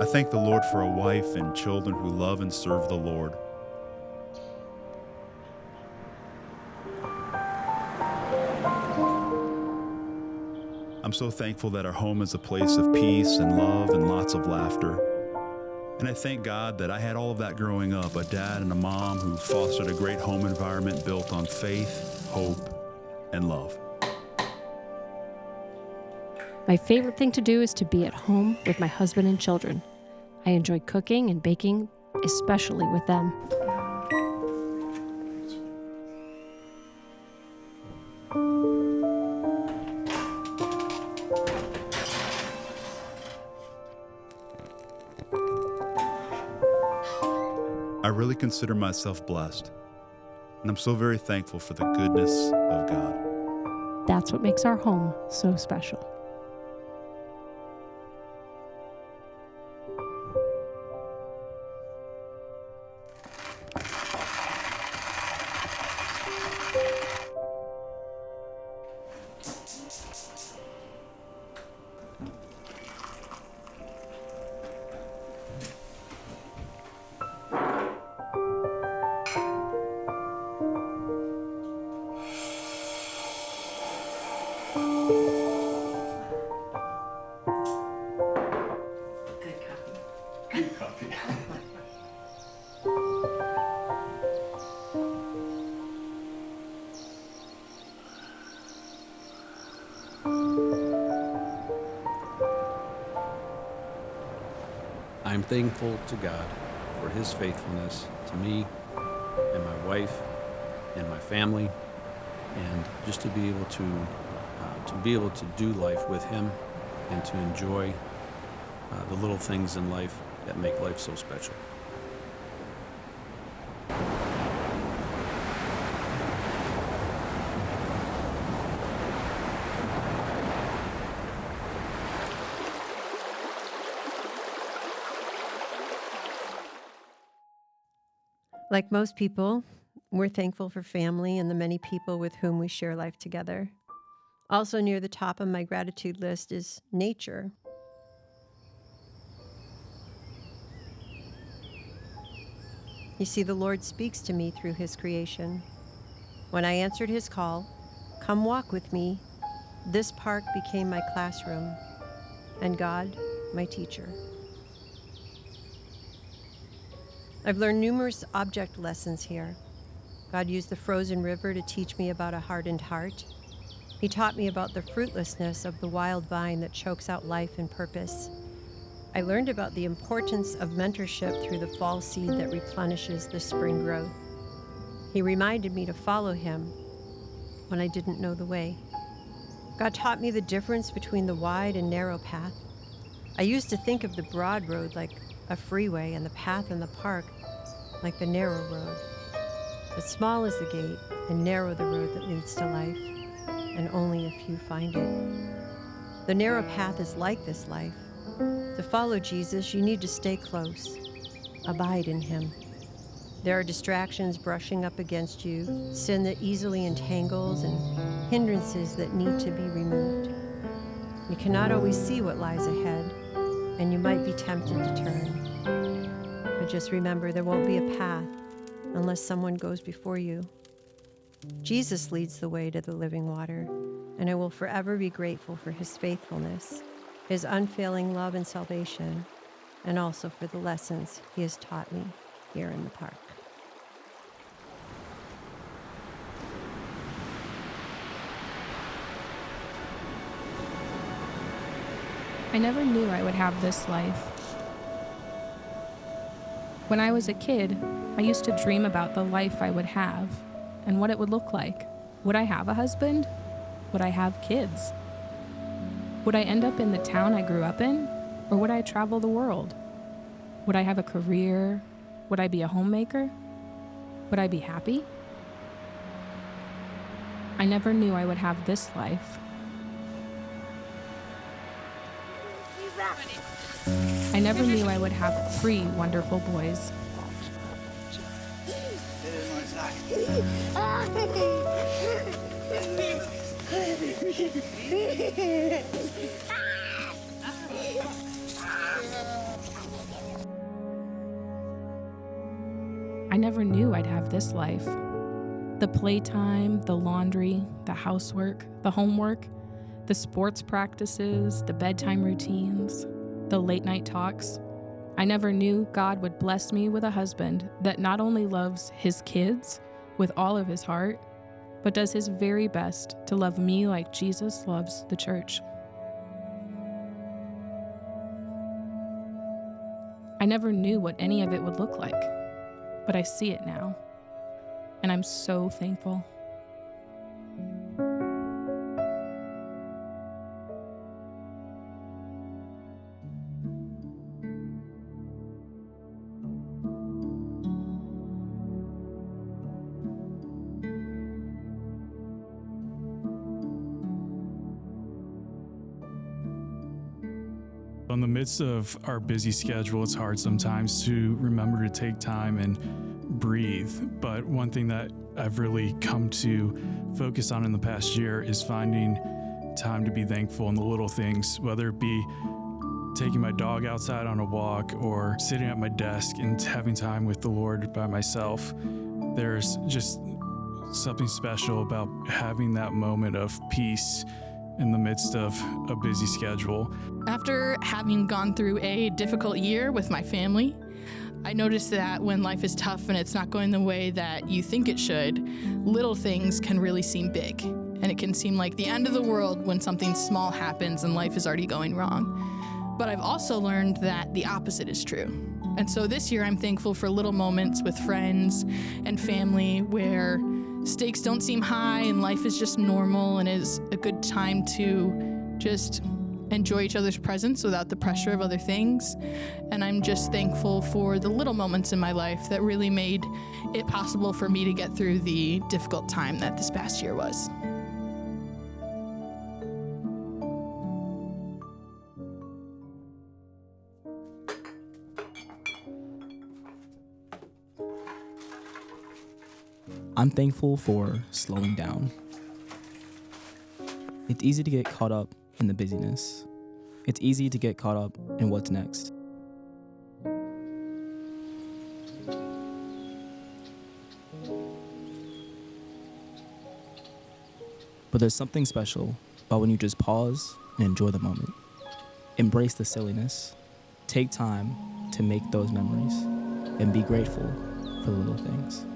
I thank the Lord for a wife and children who love and serve the Lord. I'm so thankful that our home is a place of peace and love and lots of laughter. And I thank God that I had all of that growing up, a dad and a mom who fostered a great home environment built on faith, hope, and love. My favorite thing to do is to be at home with my husband and children. I enjoy cooking and baking, especially with them. I really consider myself blessed, and I'm so very thankful for the goodness of God. That's what makes our home so special. I'm thankful to God for His faithfulness to me and my wife and my family, and just to be able to do life with Him and to enjoy the little things in life that make life so special. Like most people, we're thankful for family and the many people with whom we share life together. Also near the top of my gratitude list is nature. You see, the Lord speaks to me through His creation. When I answered His call, "Come walk with me," this park became my classroom, and God, my teacher. I've learned numerous object lessons here. God used the frozen river to teach me about a hardened heart. He taught me about the fruitlessness of the wild vine that chokes out life and purpose. I learned about the importance of mentorship through the fall seed that replenishes the spring growth. He reminded me to follow Him when I didn't know the way. God taught me the difference between the wide and narrow path. I used to think of the broad road like a freeway and the path in the park like the narrow road. But small is the gate and narrow the road that leads to life, and only a few find it. The narrow path is like this life. To follow Jesus, you need to stay close. Abide in Him. There are distractions brushing up against you, sin that easily entangles, and hindrances that need to be removed. You cannot always see what lies ahead, and you might be tempted to turn. But just remember, there won't be a path unless someone goes before you. Jesus leads the way to the living water, and I will forever be grateful for His faithfulness, His unfailing love and salvation, and also for the lessons He has taught me here in the park. I never knew I would have this life. When I was a kid, I used to dream about the life I would have and what it would look like. Would I have a husband? Would I have kids? Would I end up in the town I grew up in? Or would I travel the world? Would I have a career? Would I be a homemaker? Would I be happy? I never knew I would have this life. I never knew I would have 3 wonderful boys. never knew I'd have this life. The playtime, the laundry, the housework, the homework, the sports practices, the bedtime routines, the late night talks. I never knew God would bless me with a husband that not only loves his kids with all of his heart, but does his very best to love me like Jesus loves the church. I never knew what any of it would look like, but I see it now, and I'm so thankful. In the midst of our busy schedule, it's hard sometimes to remember to take time and breathe. But one thing that I've really come to focus on in the past year is finding time to be thankful in the little things, whether it be taking my dog outside on a walk or sitting at my desk and having time with the Lord by myself. There's just something special about having that moment of peace in the midst of a busy schedule. After having gone through a difficult year with my family, I noticed that when life is tough and it's not going the way that you think it should, little things can really seem big. And it can seem like the end of the world when something small happens and life is already going wrong. But I've also learned that the opposite is true. And so this year I'm thankful for little moments with friends and family where stakes don't seem high and life is just normal and is a good time to just enjoy each other's presence without the pressure of other things. And I'm just thankful for the little moments in my life that really made it possible for me to get through the difficult time that this past year was. I'm thankful for slowing down. It's easy to get caught up in the busyness. It's easy to get caught up in what's next. But there's something special about when you just pause and enjoy the moment. Embrace the silliness. Take time to make those memories and be grateful for the little things.